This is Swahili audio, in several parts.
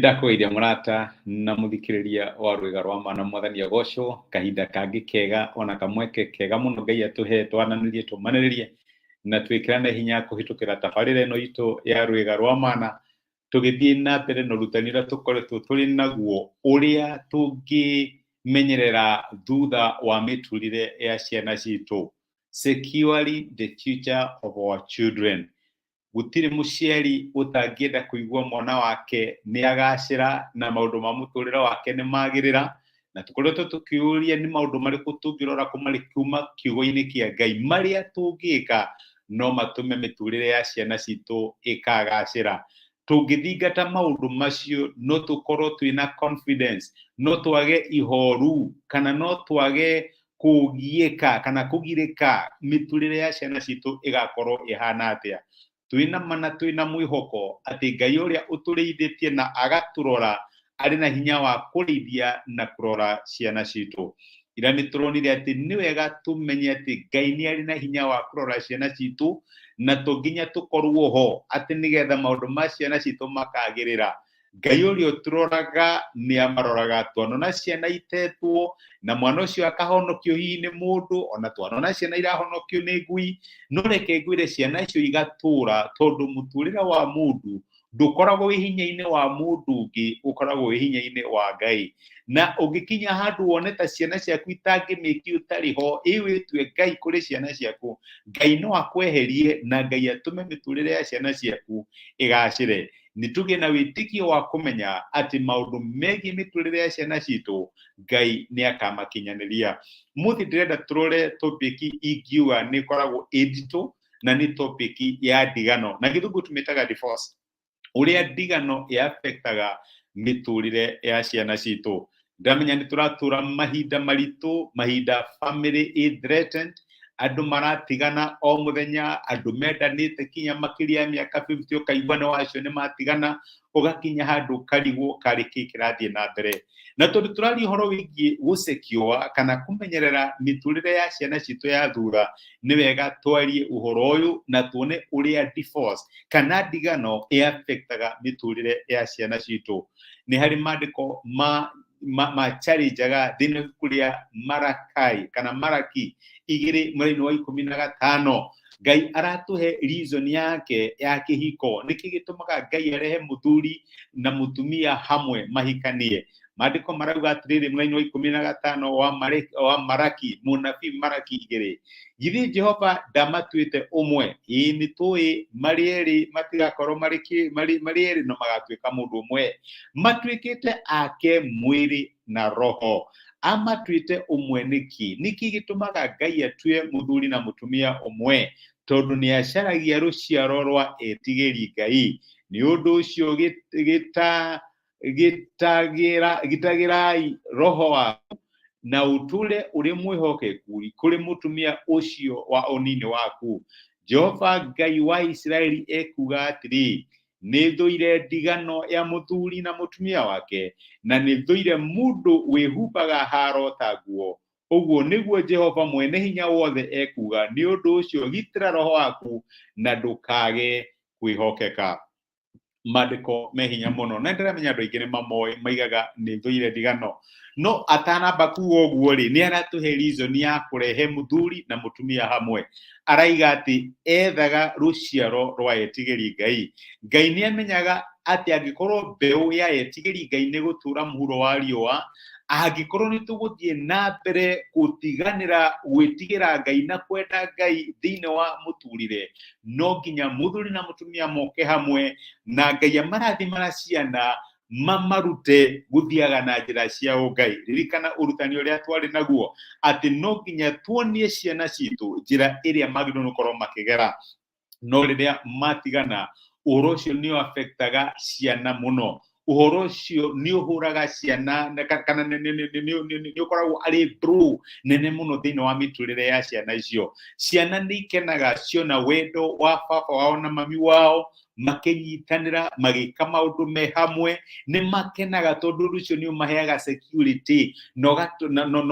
Ndakwĩire mũrata na mũthikĩrĩria wa rwĩga rwa mana mwathani agocwo kahinda kangĩ kega ona kamweke kega mũno Ngai atũhe twananĩrie tũmanĩrĩrie na twĩkĩrane hinya kũhĩtũkĩra tabarĩra ĩno itũ ya rwĩga rwa mana tũgĩthiĩ na mbere na ũrutani ũrĩa tũkoretwo tũrĩ naguo ũrĩa tũngĩmenyerera thutha wa mĩtũrĩre ya ciana citũ, securing the future of our children. Gũtirĩ mũciari ũtangĩenda kũigua mwana wake nĩ agacĩra na maũndũ ma mũtũrĩre wake nĩ magĩrĩra, na tũkoretwo tũkĩũria nĩ maũndũ marĩkũ tũngĩrora kuma kiugo-inĩ kĩa Ngai marĩa tũngĩka no matũme mĩtũrĩre ya ciana citũ ĩkagacĩra. Tũngĩthingata maũndũ macio no tũkorwo twĩna confidence, no twage ihoru kana no twage kũgiĩka kana kũgirĩka mĩtũrĩre ya ciana citũ ĩgakorwo ĩhana atĩa. Twĩna mana twĩna mwĩhoko atĩ Ngai ũrĩa ũtũrĩithĩtie na agatũrora arĩ na hinya wa kũrĩithia na kũrora ciana citũ. Ira nĩ tũronire atĩ nĩ wega tũmenye atĩ Ngai nĩ arĩ na hinya wa kũrora ciana citũ na to nginya tũkorwo ho atĩ nĩgetha maũndũ ma ciana citũ makagĩrĩra. Ngai ũrĩa ũtũroraga nĩ amaroraga twanona ciana itetwo na mwana ũcio akahonokio hihi nĩ mũndũ, ona twanona ciana irahonokio nĩ ngui, no reke ngwĩre ciana icio igatũra tondũ mũtũrĩre wa mũndũ ndũkoragwo wĩ hinya-inĩ wa mũndũ ũngĩ, ũkoragwo wĩ hinya-inĩ wa Ngai. Na ũngĩkinya handũ wone ta ciana ciaku itangĩmĩki ũtarĩ ho, wĩtue Ngai kũrĩ ciana ciaku, Ngai no akweherie na Ngai atũme mĩtũrĩre ya ciana ciaku ĩgacĩre. Nĩ tũgĩe na wĩtĩkio wa kũmenya atĩ maũndũ megiĩ mĩtũrĩre ya ciana citũ Ngai nĩ akamakinyanĩria. Mũthĩ ndĩrenda tũrore topic ingiuga nĩ ĩkoragwo nditũ na nĩ topic ya ndigano, na gĩthũngũ tũmĩtaga divorce, ũrĩa ndigano ĩaffectaga mĩtũrĩre ya ciana citũ. Ndamenya nĩ tũratũra mahinda maritũ, mahinda family is threatened, andũ maratigana o mũthenya, andũ mendanĩte kinya makĩria ya mĩaka 50 ũkaigua nĩ wacio nĩ matigana, ũgakinya handũ karigwo karĩ kĩ kĩrathiĩ na mbere. Na tondũ tũraria ũhoro wĩgiĩ gũcekĩũa kana kũmenyerera mĩtũrĩre ya ciana citũ ya thutha, nĩ wega twarie ũhoro ũyũ na tuone ũrĩa divorce kana ndigano ĩaffectaga mĩtũrĩre ya ciana citũ. Nĩ harĩ maandĩko machallengeaga thĩinĩ wa ibuku rĩa Malakai kana Malaki 2:15. Ngai aratũhe reason yake ya kĩhiko, nĩkĩ gĩtũmaga Ngai arehe mũthuri na mũtumia hamwe mahikanie. Maandĩko marauga atĩrĩrĩ mũraini wa 15 wa Malaki, mũnabii Malaki 2, githĩ Jehova ndamatuĩte ũmwe? Ĩĩ nĩ tũĩ marĩ erĩ matigakorwo marĩ erĩ no magatuĩka mũndũ ũmwe, matuĩkĩte ake mwĩrĩ na roho. Amatuĩte ũmwe nĩkĩ gĩtũmaga Ngai atue mũthuri na mũtumia ũmwe? Tondũ nĩ acaragia rũciaro rwa etigĩri Ngai. Nĩ ũndũ ũcio gitagĩrai roho waku na ũtũre ũrĩ mwĩhokeku kũrĩ mũtumia ũcio wa ũnini waku. Jehova Ngai wa Isiraeli ekuga atĩrĩ, nĩ thũire ndigano ya mũthuri na mũtumia wake na nĩ thũire mũndũ wĩhumbaga haro ta nguo. Ũguo nĩguo Jehova mwene hinya wothe ekuga, nĩ ũndũ ũcio gitĩra roho waku na ndũkage kwĩhokeka. Maandĩko me hinya mũno na ndĩramenya andũ aingĩ nĩ mamoĩ, maigaga nĩ thũire ndigano, no atanamba kuga ũguo rĩ, nĩ aratũhe reason ya kũrehe mũthuri na mũtumia hamwe. Araiga atĩ ethaga rũciaro rwa etigĩri Ngai. Ngai nĩ amenyaga atĩ angĩkorwo mbeũ ya etigĩri Ngai nĩ gũtũra mũhuro wa riũa, angĩkorwo nĩ tũgũthiĩ na mbere gũtiganĩra gwĩtigĩra Ngai na kwenda Ngai thĩinĩ wa mũtũrĩre, no nginya mũthuri na mũtumia moke hamwe na Ngai amarathimana ciana mamarute gũthiaga na njĩra cia Ngai. Ririkana ũrutani ũrĩa twarĩ naguo atĩ no nginya tuonie ciana citũ njĩra ĩrĩa magĩrĩirwo gũkorwo makĩgera, no rĩrĩa matigana ũhoro ũcio nĩ affectaga ciana mũno. Ũhoro ũcio nĩ ũhũraga ciana kana nĩ ũkoragwo arĩ blow nene mũno thĩinĩ wa mĩtũrĩre ya ciana icio. Ciana nĩ ikenaga ciona wendo wa baba wao na mami wao, makinyitanira magika maundu me hamwe ni makenaga tondu rucio ni umaheaga security no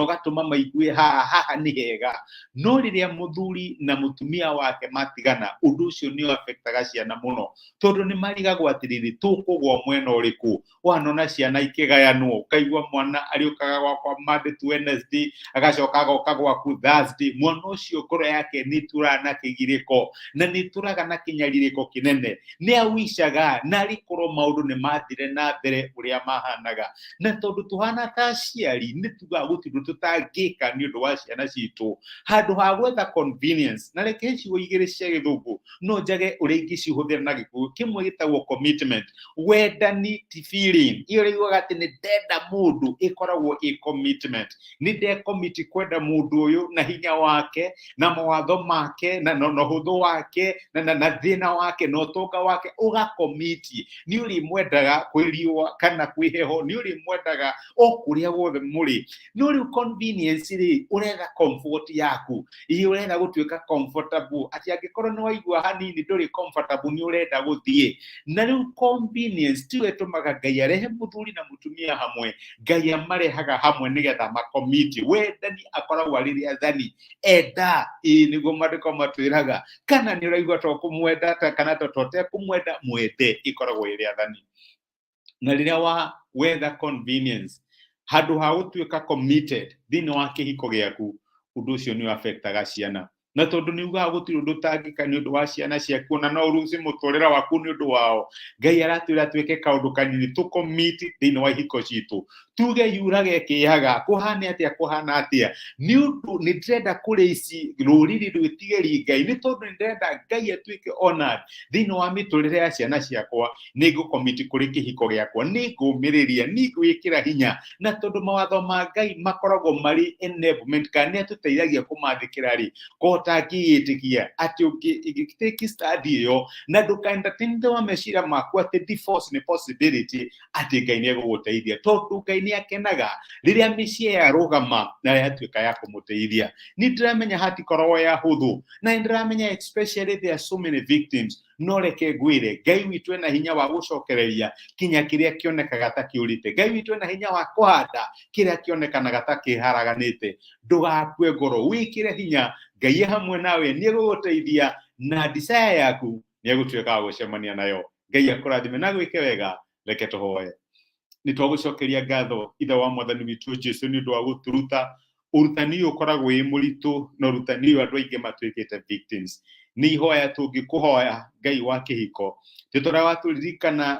gatuma maigue haha ni hega no riria muthuri na mutumia wake matigana undu ucio ni affectaga ciana muno tondu ni marigagwo atiriri tukugwa mwena uriku wanona ciana ikigayanwo kaigwa mwana ariukaga gwakwa Monday to Wednesday agacoka agoka gwaku Thursday mwana ucio ngoro yake ni turana kigiriko na ni turaga na kinyaririko kinene ni awishaga na rikoro maundu ni mathire na mbere uria mahanaga na tondu tuhana ta ciari ni tuga gutindu tutangika ni undu wa ciana citu handu ha gwetha convenience na reke cigo igire cia githungu no njage uria ingicihuthira na gikuyu kimwe gitagwo commitment wendani ti feeling iyo riuga ati ni ndenda mundu ikoragwo i commitment ni de commit kwenda mundu uyu na hinya wake na mawatho make na huthu wake na thina wake no toka wake uga commit ni uri mwendaga kwiriwa kana kwiheho ni uri mwendaga o kuria guothe muri ni uri convenience ri uretha comfort yaku iyo urenda gutuika comfortable ati angikorwo ni waigua hanini nduri comfortable ni urenda guthie na riu convenience tiwe tumaga Ngai arehe muthuri na mutumia hamwe Ngai amarehaga hamwe nigetha makomiti wendani akoragwo ariria thani enda niguo mandiko matwiraga kana ni uraigua to kumwenda kana tote kumwenda mwende ikoragwo iria thani na riria wa wether convenience handu ha gutuika committed thini wa kĩhiko gĩaku undu ucio ni affectaga ciana na tondu ni uga gutiri undu tangika ni undu wa ciana ciaku na no uruci muturira waku ni undu wao Ngai aratwira twike kaundu kanini tu commit thini wa ihiko citu tuge yurage kiaga kuhane atia ni undu ni ndenda kureci ruriri rwitigeri Ngai ni tondu ni ndenda Ngai atwike honored thini wa miturire ya ciana ciakwa ni go commit kuri kĩhiko gĩakwa ni ngumiriria ni gwikira hinya na tondu mawatho ma Ngai makoragwo mari enablement kana tuteithagia kumathikira ri tangiitikia ati ukiteki study yo na dukaenda tinde wa meshira maku ati divorce ni possibility ati Ngai ni guguteithia tondu Ngai ni akenaga riria mishia ya rugama na yatuika ya kumuteithia ni ndiramenya hati korwo ya huthu na ndiramenya especially there are so many victims no reke gwire Ngai witu ena hinya wa gucokereria kinya kiria kionekaga ta kiurite Ngai witu ena hinya wa kuhanda kiria kionekanaga ta kiharaganite ndugakue ngoro wikire hinya Ngai hamwe nawe ni guguteithia na desire yaku ni gutuika gucemania nayo Ngai akurathime na gwike wega reke tuhoe ni twagucokeria ngatho ithe wa mwathani witu Jesu ni ndu wa guturuta urutani ukoragwo wi mũritũ na urutani andu aingi matwikite victims ni ihoya tungikuhoya Ngai wa kĩhiko titora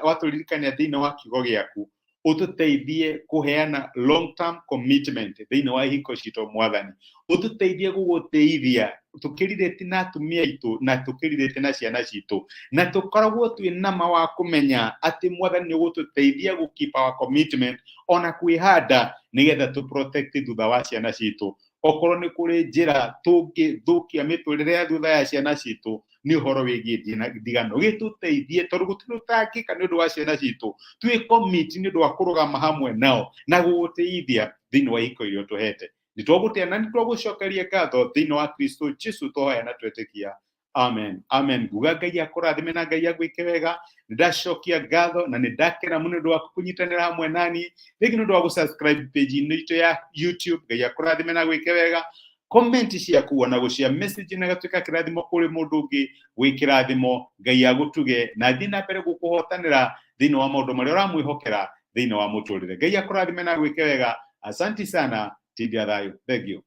waturirikania thĩinĩ wa kiugo gĩaku ututeithie kuheana long term commitment thĩinĩ wa ihiko cito mwathani ututeithie guguteithia tukiririte na atumia itu na tukiririte na ciana citu na tukoragwo twina ma wa kumenya ati mwathani ni gututeithia gukipa wa commitment ona kwihanda nigetha tu protect thutha wa ciana citu okorwo ni kuri njira tungithukia miturire ya thutha ya ciana citu ni uhoro wigie ndigano gituteithie tondu gutirutangika ni undu wa ciana citu twi commit ni undu wa kurugama hamwe nao na guguteithia thini wa ihiko irio tuhete ni twagutia na ni twagucokeria ngatho thini wa Kristo Jesu tuhoya na twetikia amen amen guga Ngai akurathime na Ngai agwike wega ndacokia ngatho na ni ndakena muno ndu wa kunyitanira hamwe nani rigi ndu wa subscribe page ino ya YouTube Ngai akurathime na gwike wega comment ciaku na gucia message na gatuika kirathimo kuri mundu ungi gwikirathimo Ngai agutuge na thina mbere gukuhotanira thini wa maundu maria uramwihokera thini wa muturire Ngai akurathime na gwike wega asante sana tidia thayo thank you